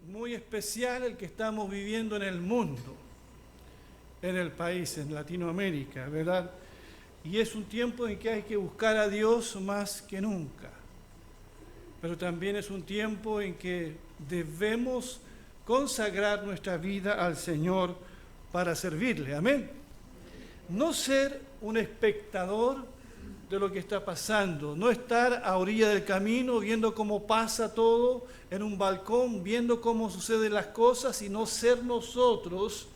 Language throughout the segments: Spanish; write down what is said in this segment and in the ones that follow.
muy especial el que estamos viviendo en el mundo, en el país, en Latinoamérica, ¿verdad? Y es un tiempo en que hay que buscar a Dios más que nunca. Pero también es un tiempo en que debemos consagrar nuestra vida al Señor para servirle. Amén. No ser un espectador de lo que está pasando, no estar a orilla del camino viendo cómo pasa todo en un balcón, viendo cómo suceden las cosas, sino ser nosotros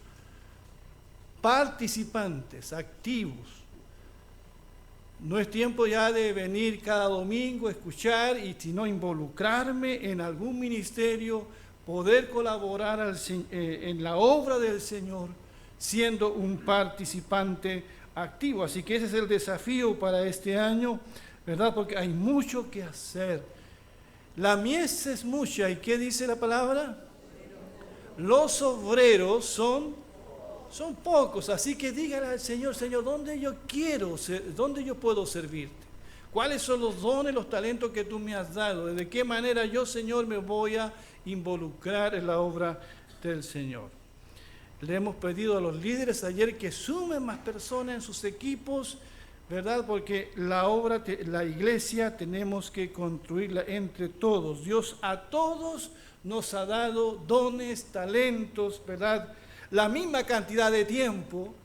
participantes, activos. No es tiempo ya de venir cada domingo, escuchar y sino involucrarme en algún ministerio, poder colaborar en la obra del Señor, siendo un participante activo. Así que ese es el desafío para este año, ¿verdad? Porque hay mucho que hacer. La mies es mucha, ¿y qué dice la palabra? Los obreros son pocos, así que dígale al Señor, Señor, ¿dónde yo puedo servirte? ¿Cuáles son los dones, los talentos que tú me has dado? ¿De qué manera yo, Señor, me voy a involucrar en la obra del Señor? Le hemos pedido a los líderes ayer que sumen más personas en sus equipos, ¿verdad? Porque la iglesia tenemos que construirla entre todos. Dios a todos nos ha dado dones, talentos, ¿verdad? La misma cantidad de tiempo,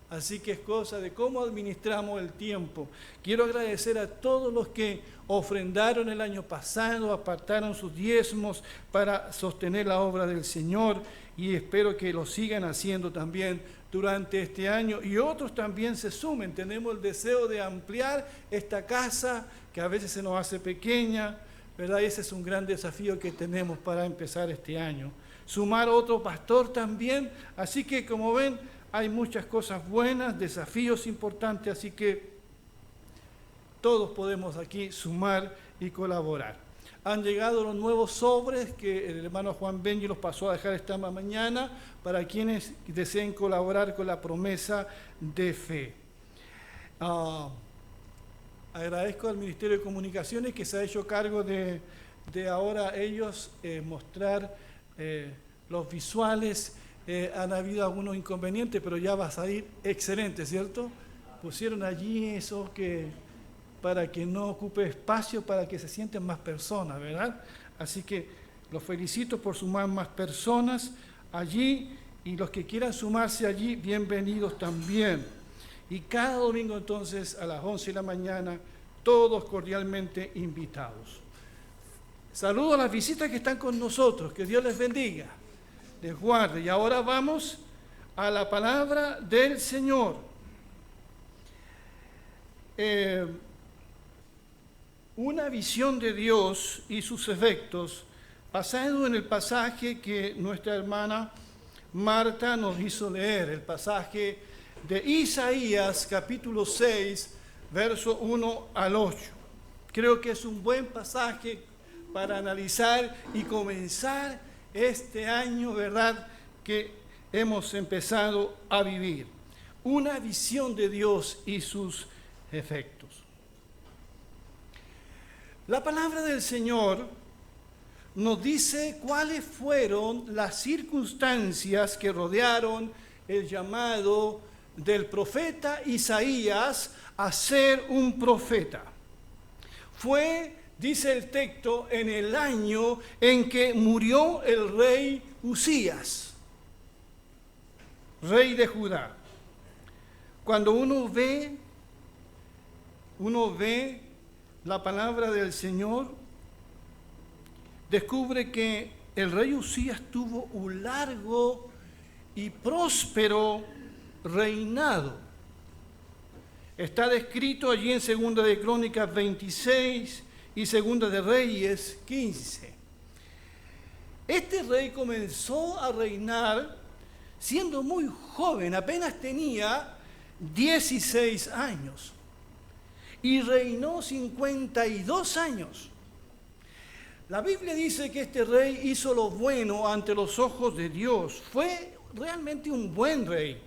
así que es cosa de cómo administramos el tiempo. Quiero agradecer a todos los que ofrendaron el año pasado, apartaron sus diezmos para sostener la obra del Señor, y espero que lo sigan haciendo también durante este año, y otros también se sumen. Tenemos el deseo de ampliar esta casa, que a veces se nos hace pequeña, ¿verdad? Y ese es un gran desafío que tenemos para empezar este año. Sumar otro pastor también, así que como ven, hay muchas cosas buenas, desafíos importantes, así que todos podemos aquí sumar y colaborar. Han llegado los nuevos sobres que el hermano Juan Benji los pasó a dejar esta mañana para quienes deseen colaborar con la promesa de fe. Agradezco al Ministerio de Comunicaciones que se ha hecho cargo de ahora ellos mostrar los visuales. Han habido algunos inconvenientes, pero ya va a salir excelente, ¿cierto? Pusieron allí eso para que no ocupe espacio, para que se sienten más personas, ¿verdad? Así que los felicito por sumar más personas allí, y los que quieran sumarse allí, bienvenidos también. Y cada domingo entonces a las 11 de la mañana, todos cordialmente invitados. Saludo a las visitas que están con nosotros, que Dios les bendiga, les guarde. Y ahora vamos a la palabra del Señor. Una visión de Dios y sus efectos, basado en el pasaje que nuestra hermana Marta nos hizo leer, el pasaje de Isaías capítulo 6, verso 1 al 8. Creo que es un buen pasaje para analizar y comenzar este año, ¿verdad?, que hemos empezado a vivir. Una visión de Dios y sus efectos. La palabra del Señor nos dice cuáles fueron las circunstancias que rodearon el llamado del profeta Isaías a ser un profeta. Fue, dice el texto, en el año en que murió el rey Usías, rey de Judá. Cuando uno ve la palabra del Señor, descubre que el rey Usías tuvo un largo y próspero reinado. Está descrito allí en 2 de Crónicas 26 y 2 de Reyes 15. Este rey comenzó a reinar siendo muy joven, apenas tenía 16 años. Y reinó 52 años. La Biblia dice que este rey hizo lo bueno ante los ojos de Dios. Fue realmente un buen rey.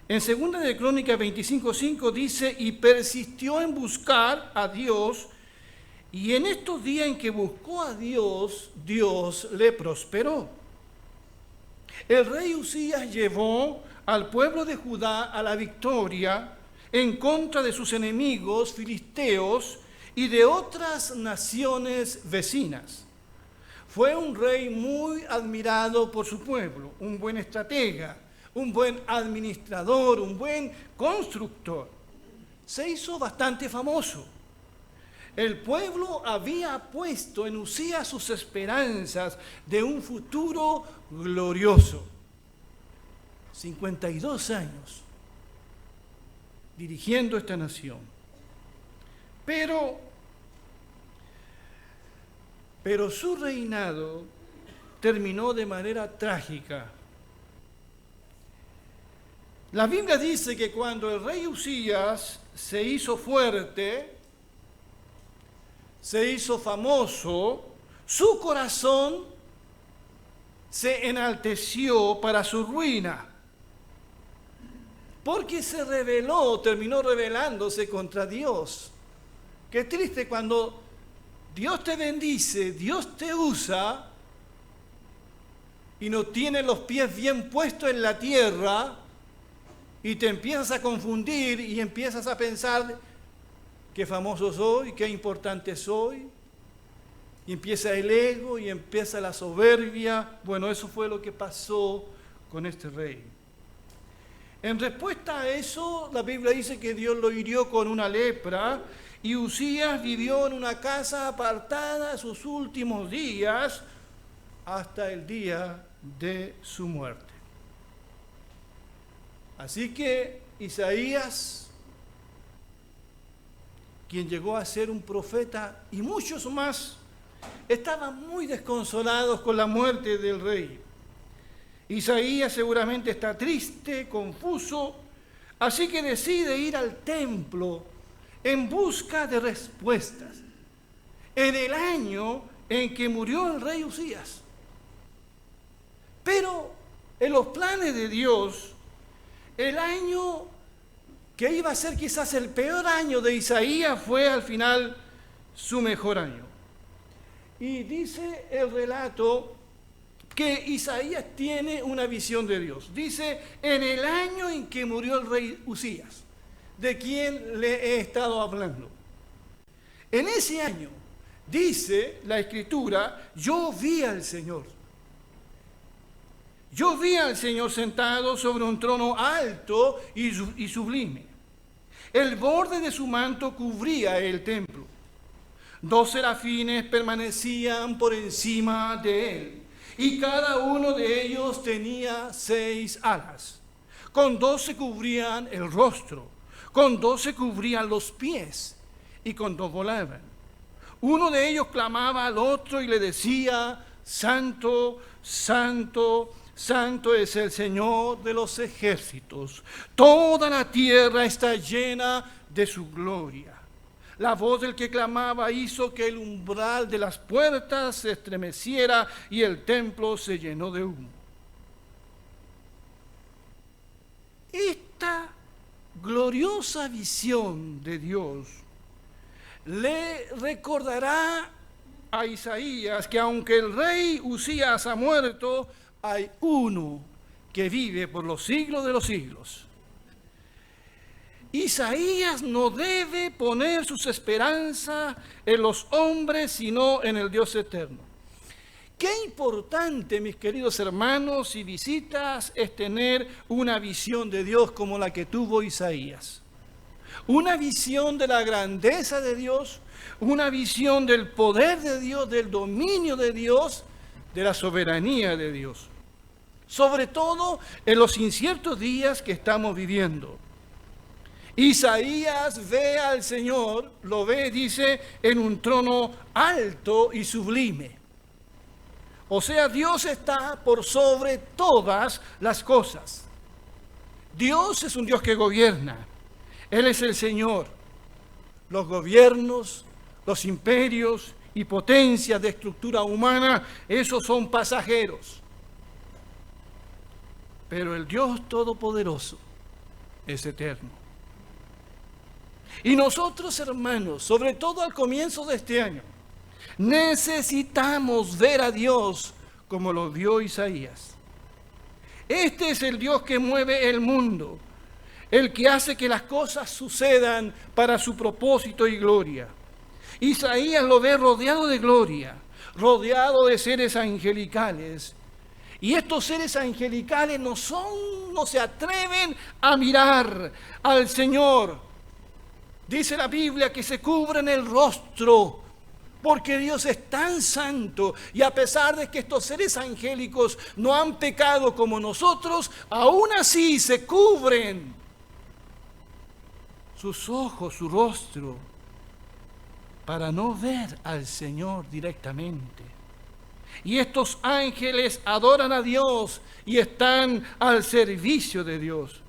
En 2 de Crónicas 25:5 dice, y persistió en buscar a Dios Y en estos días en que buscó a Dios, Dios le prosperó. El rey Uzías llevó al pueblo de Judá a la victoria en contra de sus enemigos filisteos y de otras naciones vecinas. Fue un rey muy admirado por su pueblo, un buen estratega, un buen administrador, un buen constructor. Se hizo bastante famoso. El pueblo había puesto en Uzías sus esperanzas de un futuro glorioso. 52 años dirigiendo esta nación. Pero su reinado terminó de manera trágica. La Biblia dice que cuando el rey Uzías se hizo fuerte, se hizo famoso, su corazón se enalteció para su ruina, porque se rebeló, terminó rebelándose contra Dios. Qué triste cuando Dios te bendice, Dios te usa y no tiene los pies bien puestos en la tierra y te empiezas a confundir y empiezas a pensar qué famoso soy, qué importante soy, y empieza el ego y empieza la soberbia. Bueno, eso fue lo que pasó con este rey. En respuesta a eso, la Biblia dice que Dios lo hirió con una lepra y Uzías vivió en una casa apartada sus últimos días hasta el día de su muerte. Así que Isaías, quien llegó a ser un profeta, y muchos más, estaban muy desconsolados con la muerte del rey. Isaías seguramente está triste, confuso, así que decide ir al templo en busca de respuestas, en el año en que murió el rey Uzías. Pero en los planes de Dios, el año que iba a ser quizás el peor año de Isaías fue al final su mejor año. Y dice el relato que Isaías tiene una visión de Dios. Dice, en el año en que murió el rey Uzías, de quien le he estado hablando. En ese año, dice la Escritura, yo vi al Señor. Yo vi al Señor sentado sobre un trono alto y sublime. El borde de su manto cubría el templo. 2 serafines permanecían por encima de él, y cada uno de ellos tenía 6 alas. Con 2 se cubrían el rostro, con 2 se cubrían los pies, y con 2 volaban. Uno de ellos clamaba al otro y le decía, Santo, Santo, Santo es el Señor de los ejércitos. Toda la tierra está llena de su gloria. La voz del que clamaba hizo que el umbral de las puertas se estremeciera y el templo se llenó de humo. Esta gloriosa visión de Dios le recordará a Isaías que aunque el rey Uzías ha muerto, hay uno que vive por los siglos de los siglos. Isaías no debe poner sus esperanzas en los hombres, sino en el Dios eterno. Qué importante, mis queridos hermanos y visitas, es tener una visión de Dios como la que tuvo Isaías. Una visión de la grandeza de Dios, una visión del poder de Dios, del dominio de Dios, de la soberanía de Dios. Sobre todo en los inciertos días que estamos viviendo. Isaías ve al Señor, lo ve, dice, en un trono alto y sublime. O sea, Dios está por sobre todas las cosas. Dios es un Dios que gobierna. Él es el Señor. Los gobiernos, los imperios y potencias de estructura humana, esos son pasajeros. Pero el Dios Todopoderoso es eterno. Y nosotros, hermanos, sobre todo al comienzo de este año, necesitamos ver a Dios como lo vio Isaías. Este es el Dios que mueve el mundo, el que hace que las cosas sucedan para su propósito y gloria. Isaías lo ve rodeado de gloria, rodeado de seres angelicales. Y estos seres angelicales no se atreven a mirar al Señor. Dice la Biblia que se cubren el rostro, porque Dios es tan santo, y a pesar de que estos seres angélicos no han pecado como nosotros, aún así se cubren sus ojos, su rostro, para no ver al Señor directamente. Y estos ángeles adoran a Dios y están al servicio de Dios.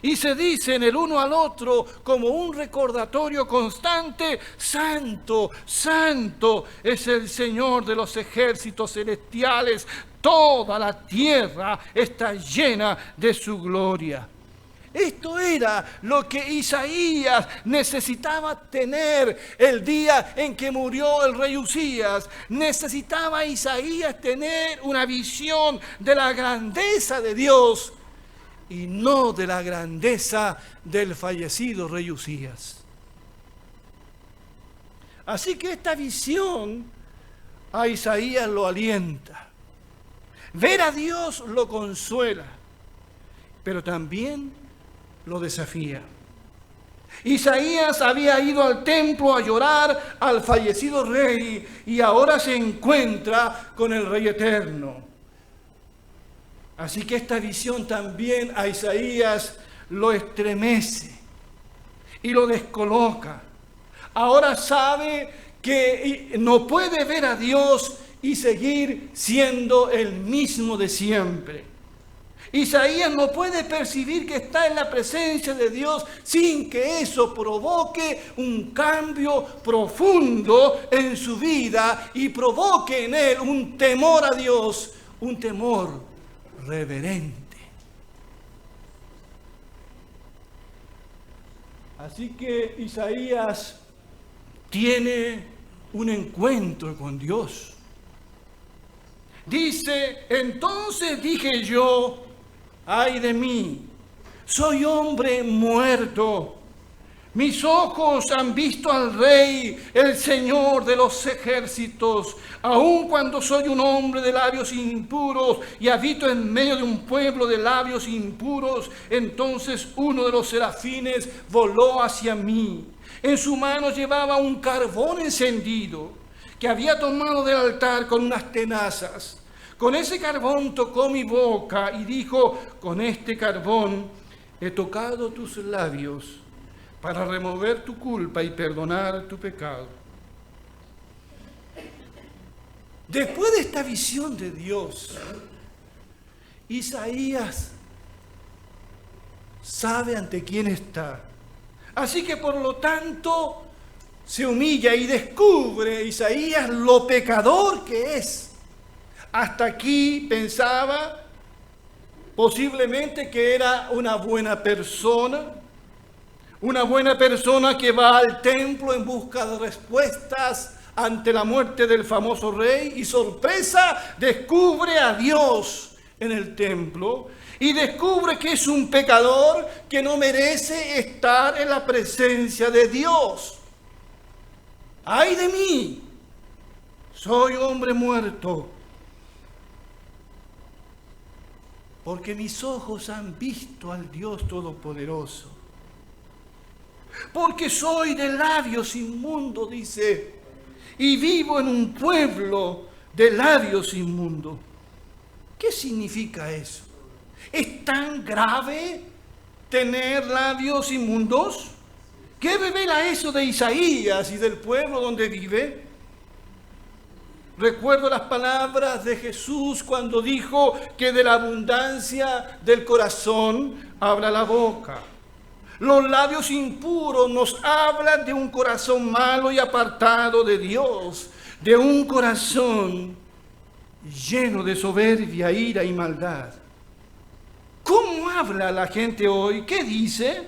Y se dicen el uno al otro como un recordatorio constante: Santo, Santo es el Señor de los ejércitos celestiales. Toda la tierra está llena de su gloria. Esto era lo que Isaías necesitaba tener el día en que murió el rey Usías. Necesitaba Isaías tener una visión de la grandeza de Dios y no de la grandeza del fallecido rey Usías. Así que esta visión a Isaías lo alienta. Ver a Dios lo consuela, pero también lo desafía. Isaías había ido al templo a llorar al fallecido rey y ahora se encuentra con el Rey eterno. Así que esta visión también a Isaías lo estremece y lo descoloca. Ahora sabe que no puede ver a Dios y seguir siendo el mismo de siempre. Isaías no puede percibir que está en la presencia de Dios sin que eso provoque un cambio profundo en su vida y provoque en él un temor a Dios, un temor reverente. Así que Isaías tiene un encuentro con Dios. Dice: entonces dije yo, ay de mí, soy hombre muerto. Mis ojos han visto al Rey, el Señor de los ejércitos. Aun cuando soy un hombre de labios impuros y habito en medio de un pueblo de labios impuros, entonces uno de los serafines voló hacia mí. En su mano llevaba un carbón encendido que había tomado del altar con unas tenazas. Con ese carbón tocó mi boca y dijo: con este carbón he tocado tus labios para remover tu culpa y perdonar tu pecado. Después de esta visión de Dios, Isaías sabe ante quién está. Así que por lo tanto se humilla y descubre Isaías lo pecador que es. Hasta aquí pensaba posiblemente que era una buena persona que va al templo en busca de respuestas ante la muerte del famoso rey y, sorpresa, descubre a Dios en el templo y descubre que es un pecador que no merece estar en la presencia de Dios. ¡Ay de mí! Soy hombre muerto, porque mis ojos han visto al Dios Todopoderoso. Porque soy de labios inmundos, dice, y vivo en un pueblo de labios inmundos. ¿Qué significa eso? ¿Es tan grave tener labios inmundos? ¿Qué revela eso de Isaías y del pueblo donde vive? Recuerdo las palabras de Jesús cuando dijo que de la abundancia del corazón habla la boca. Los labios impuros nos hablan de un corazón malo y apartado de Dios, de un corazón lleno de soberbia, ira y maldad. ¿Cómo habla la gente hoy? ¿Qué dice?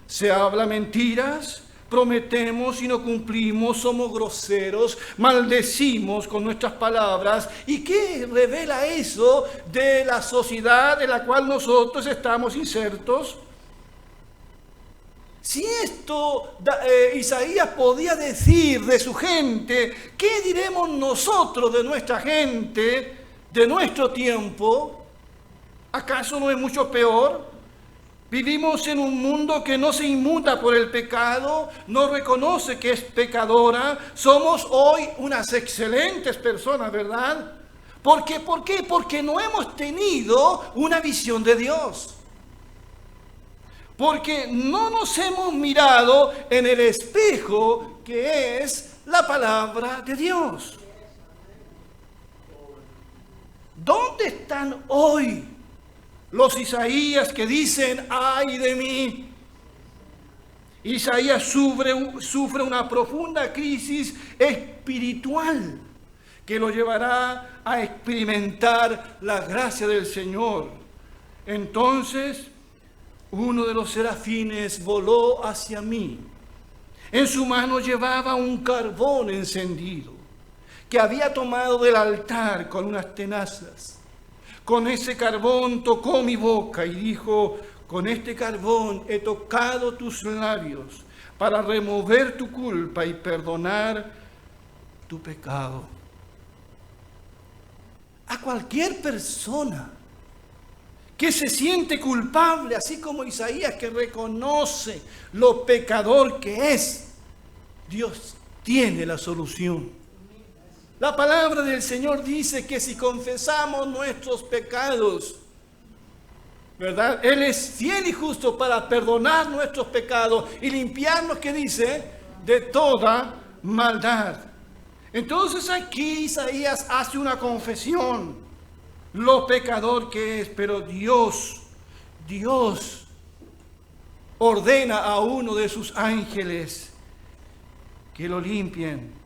¿Se habla mentiras? prometemos y no cumplimos, somos groseros, maldecimos con nuestras palabras. ¿Y qué revela eso de la sociedad en la cual nosotros estamos insertos? Si esto Isaías podía decir de su gente, ¿qué diremos nosotros de nuestra gente, de nuestro tiempo? ¿Acaso no es mucho peor? Vivimos en un mundo que no se inmuta por el pecado, no reconoce que es pecadora. Somos hoy unas excelentes personas, ¿verdad? ¿Por qué? ¿Por qué? Porque no hemos tenido una visión de Dios. Porque no nos hemos mirado en el espejo que es la palabra de Dios. ¿Dónde están hoy los Isaías que dicen, ¡ay de mí! Isaías sufre una profunda crisis espiritual que lo llevará a experimentar la gracia del Señor. Entonces, uno de los serafines voló hacia mí. En su mano llevaba un carbón encendido que había tomado del altar con unas tenazas. Con ese carbón tocó mi boca y dijo, con este carbón he tocado tus labios para remover tu culpa y perdonar tu pecado. A cualquier persona que se siente culpable, así como Isaías, que reconoce lo pecador que es, Dios tiene la solución. La palabra del Señor dice que si confesamos nuestros pecados, ¿verdad? Él es fiel y justo para perdonar nuestros pecados y limpiarnos, ¿qué dice? De toda maldad. Entonces aquí Isaías hace una confesión, lo pecador que es, pero Dios ordena a uno de sus ángeles que lo limpien.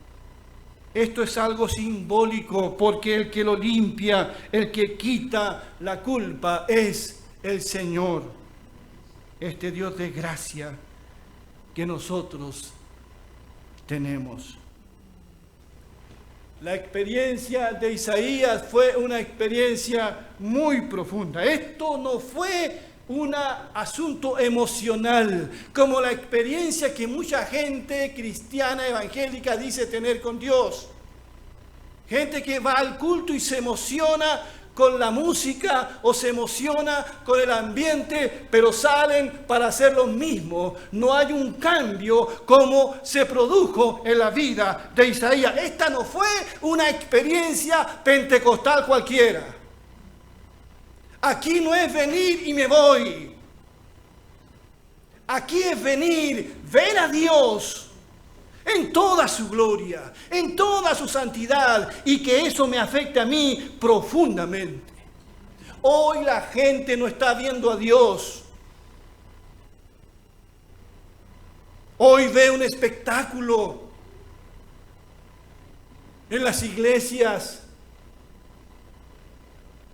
Esto es algo simbólico, porque el que lo limpia, el que quita la culpa es el Señor, este Dios de gracia que nosotros tenemos. La experiencia de Isaías fue una experiencia muy profunda. Esto no fue un asunto emocional, como la experiencia que mucha gente cristiana evangélica dice tener con Dios. Gente que va al culto y se emociona con la música o se emociona con el ambiente, pero salen para hacer lo mismo. No hay un cambio como se produjo en la vida de Isaías. Esta no fue una experiencia pentecostal cualquiera. Aquí no es venir y me voy. Aquí es venir, ver a Dios en toda su gloria, en toda su santidad, y que eso me afecte a mí profundamente. Hoy la gente no está viendo a Dios. Hoy ve un espectáculo en las iglesias,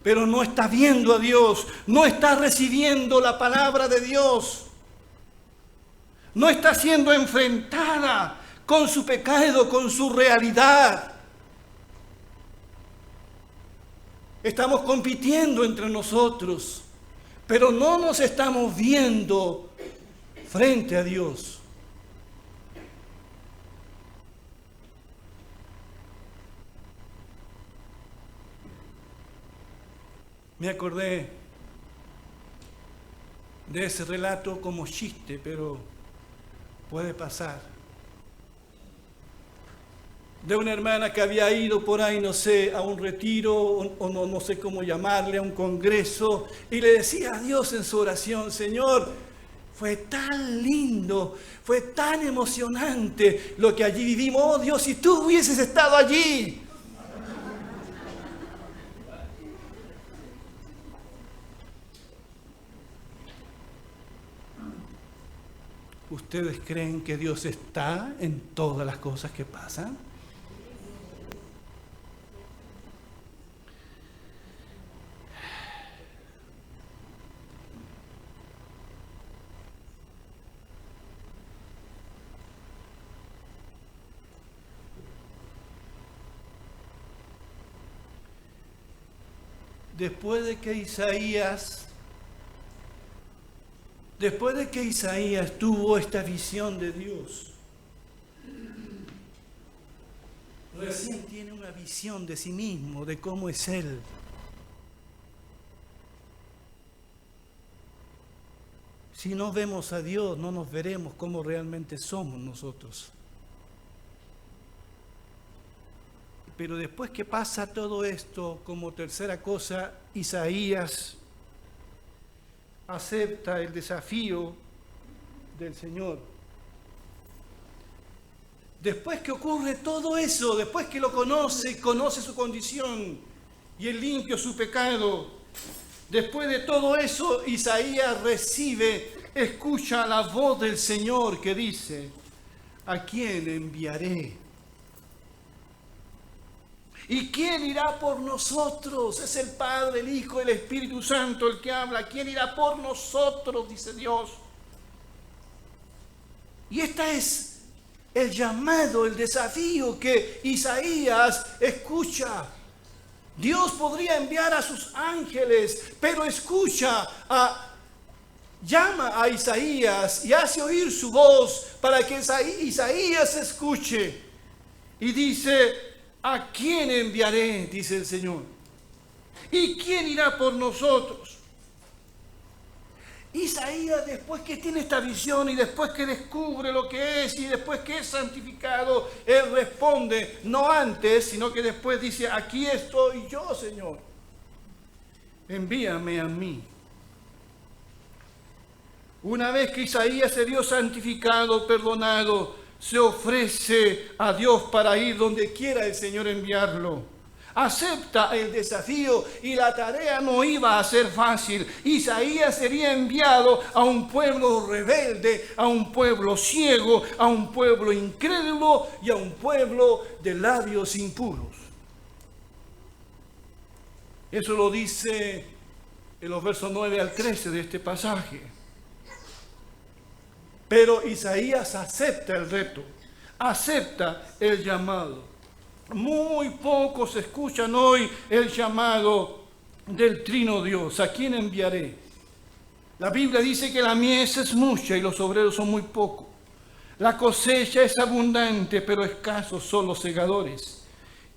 pero no está viendo a Dios, no está recibiendo la palabra de Dios, no está siendo enfrentada con su pecado, con su realidad. Estamos compitiendo entre nosotros, pero no nos estamos viendo frente a Dios. Me acordé de ese relato como chiste, pero puede pasar. De una hermana que había ido por ahí, no sé, a un retiro, o no sé cómo llamarle, a un congreso, y le decía a Dios en su oración: Señor, fue tan lindo, fue tan emocionante lo que allí vivimos. Oh Dios, si tú hubieses estado allí. ¿Ustedes creen que Dios está en todas las cosas que pasan? después de que Isaías tuvo esta visión de Dios, recién tiene una visión de sí mismo, de cómo es Él. Si no vemos a Dios, no nos veremos como realmente somos nosotros. Pero después que pasa todo esto, como tercera cosa, Isaías acepta el desafío del Señor. Después que ocurre todo eso, después que lo conoce su condición y el limpio su pecado, después de todo eso, Isaías escucha la voz del Señor que dice: ¿a quién enviaré? ¿Y quién irá por nosotros? Es el Padre, el Hijo, el Espíritu Santo el que habla. ¿Quién irá por nosotros? Dice Dios. Y este es el llamado, el desafío que Isaías escucha. Dios podría enviar a sus ángeles, pero llama a Isaías y hace oír su voz para que Isaías escuche. Y dice: ¿a quién enviaré? Dice el Señor. ¿Y quién irá por nosotros? Isaías, después que tiene esta visión y después que descubre lo que es y después que es santificado, él responde, no antes, sino que después dice: aquí estoy yo, Señor. Envíame a mí. Una vez que Isaías se vio santificado, perdonado, se ofrece a Dios para ir donde quiera el Señor enviarlo. Acepta el desafío y la tarea no iba a ser fácil. Isaías sería enviado a un pueblo rebelde, a un pueblo ciego, a un pueblo incrédulo y a un pueblo de labios impuros. Eso lo dice en los versos 9 al 13 de este pasaje. Pero Isaías acepta el reto, acepta el llamado. Muy pocos escuchan hoy el llamado del Trino Dios. ¿A quién enviaré? La Biblia dice que la mies es mucha y los obreros son muy pocos. La cosecha es abundante, pero escasos son los segadores.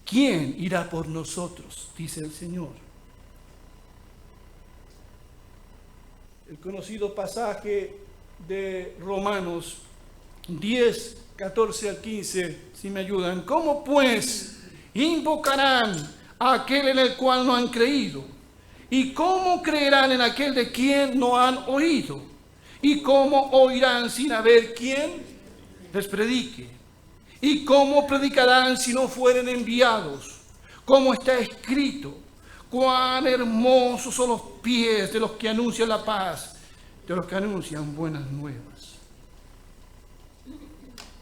¿Quién irá por nosotros? Dice el Señor. El conocido pasaje de Romanos 10, 14 al 15, si me ayudan. ¿Cómo pues invocarán a aquel en el cual no han creído? ¿Y cómo creerán en aquel de quien no han oído? ¿Y cómo oirán sin haber quien les predique? ¿Y cómo predicarán si no fueren enviados? Como está escrito: cuán hermosos son los pies de los que anuncian la paz, de los que anuncian buenas nuevas.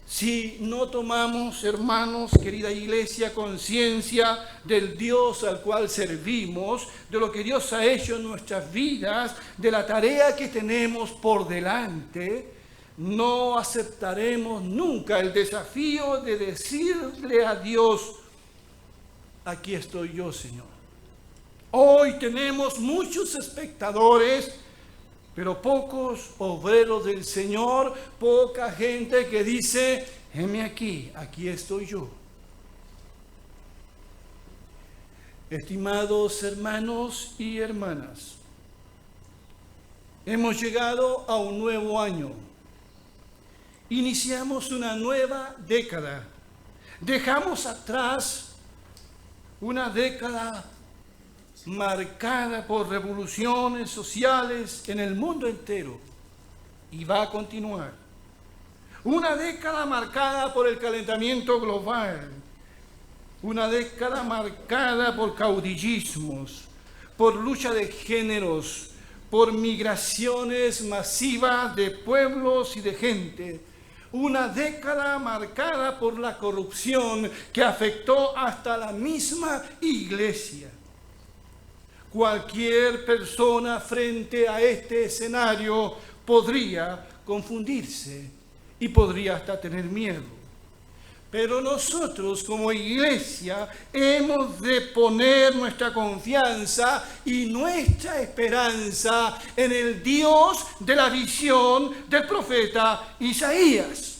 Si no tomamos, hermanos, querida iglesia, conciencia del Dios al cual servimos, de lo que Dios ha hecho en nuestras vidas, de la tarea que tenemos por delante, no aceptaremos nunca el desafío de decirle a Dios: aquí estoy yo, Señor. Hoy tenemos muchos espectadores, pero pocos obreros del Señor, poca gente que dice: heme aquí, aquí estoy yo. Estimados hermanos y hermanas, hemos llegado a un nuevo año. Iniciamos una nueva década. Dejamos atrás una década marcada por revoluciones sociales en el mundo entero, y va a continuar. Una década marcada por el calentamiento global, una década marcada por caudillismos, por lucha de géneros, por migraciones masivas de pueblos y de gente. Una década marcada por la corrupción que afectó hasta la misma iglesia. Cualquier persona frente a este escenario podría confundirse y podría hasta tener miedo. Pero nosotros como iglesia hemos de poner nuestra confianza y nuestra esperanza en el Dios de la visión del profeta Isaías.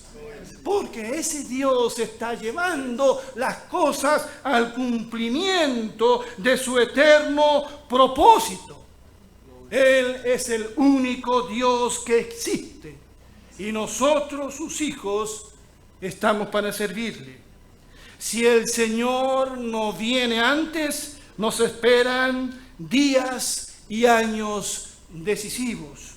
Porque ese Dios está llevando las cosas al cumplimiento de su eterno propósito. Él es el único Dios que existe. Y nosotros, sus hijos, estamos para servirle. Si el Señor no viene antes, nos esperan días y años decisivos.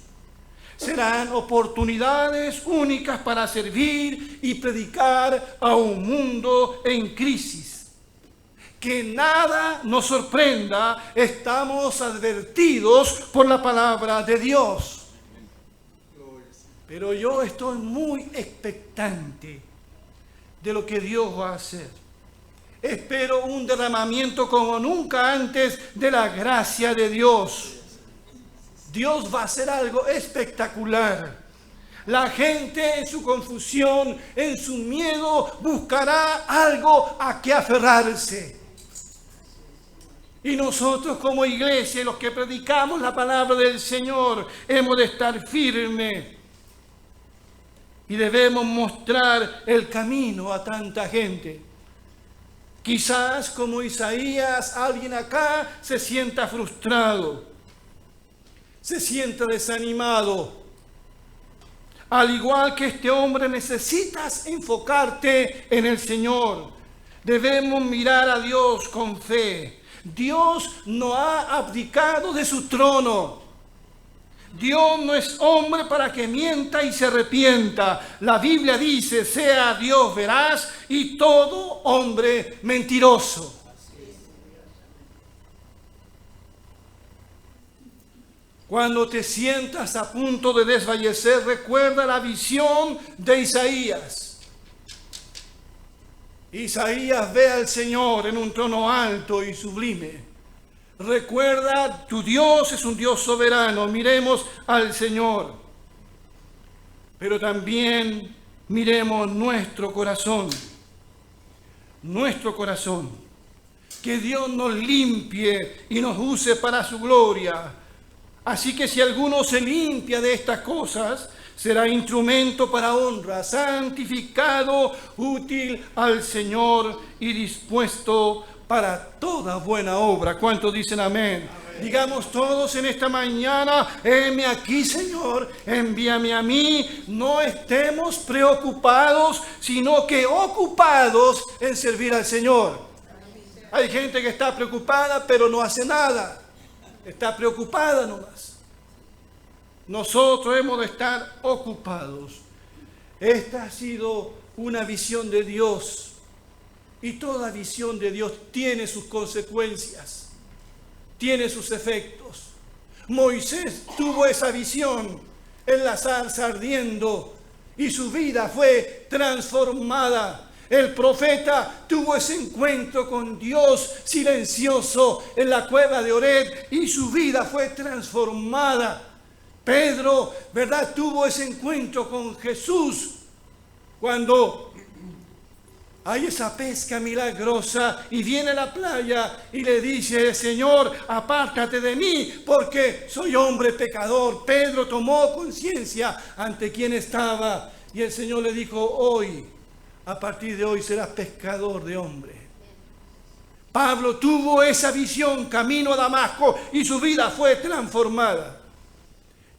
Serán oportunidades únicas para servir y predicar a un mundo en crisis. Que nada nos sorprenda, estamos advertidos por la palabra de Dios. Pero yo estoy muy expectante de lo que Dios va a hacer. Espero un derramamiento como nunca antes de la gracia de Dios. Dios va a hacer algo espectacular. La gente en su confusión, en su miedo, buscará algo a que aferrarse. Y nosotros como iglesia, los que predicamos la palabra del Señor, hemos de estar firmes. Y debemos mostrar el camino a tanta gente. Quizás como Isaías, alguien acá se sienta frustrado, se sienta desanimado. Al igual que este hombre, necesitas enfocarte en el Señor. Debemos mirar a Dios con fe. Dios no ha abdicado de su trono. Dios no es hombre para que mienta y se arrepienta. La Biblia dice, sea Dios veraz y todo hombre mentiroso. Cuando te sientas a punto de desfallecer, recuerda la visión de Isaías. Isaías ve al Señor en un trono alto y sublime. Recuerda, tu Dios es un Dios soberano. Miremos al Señor. Pero también miremos nuestro corazón. Nuestro corazón. Que Dios nos limpie y nos use para su gloria. Así que si alguno se limpia de estas cosas, será instrumento para honra, santificado, útil al Señor y dispuesto para toda buena obra. ¿Cuántos dicen amén? Amén. Digamos todos en esta mañana, heme aquí, Señor, envíame a mí. No estemos preocupados, sino que ocupados en servir al Señor. Hay gente que está preocupada, pero no hace nada. Está preocupada nomás. Nosotros hemos de estar ocupados. Esta ha sido una visión de Dios. Y toda visión de Dios tiene sus consecuencias, tiene sus efectos. Moisés tuvo esa visión en la zarza ardiendo y su vida fue transformada. El profeta tuvo ese encuentro con Dios silencioso en la cueva de Oreb y su vida fue transformada. Pedro, ¿verdad?, tuvo ese encuentro con Jesús cuando hay esa pesca milagrosa y viene a la playa y le dice, Señor, apártate de mí porque soy hombre pecador. Pedro tomó conciencia ante quién estaba y el Señor le dijo, hoy, a partir de hoy serás pescador de hombres. Pablo tuvo esa visión camino a Damasco y su vida fue transformada.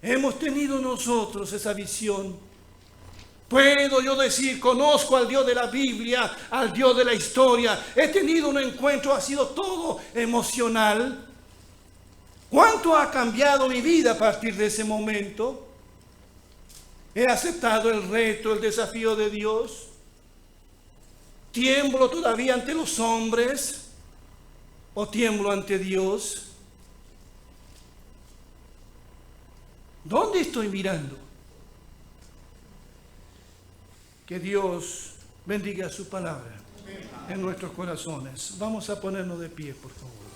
Hemos tenido nosotros esa visión. Puedo yo decir, conozco al Dios de la Biblia, al Dios de la historia. He tenido un encuentro, ha sido todo emocional. ¿Cuánto ha cambiado mi vida a partir de ese momento? He aceptado el reto, el desafío de Dios. ¿Tiemblo todavía ante los hombres o tiemblo ante Dios? ¿Dónde estoy mirando? Que Dios bendiga su palabra en nuestros corazones. Vamos a ponernos de pie, por favor.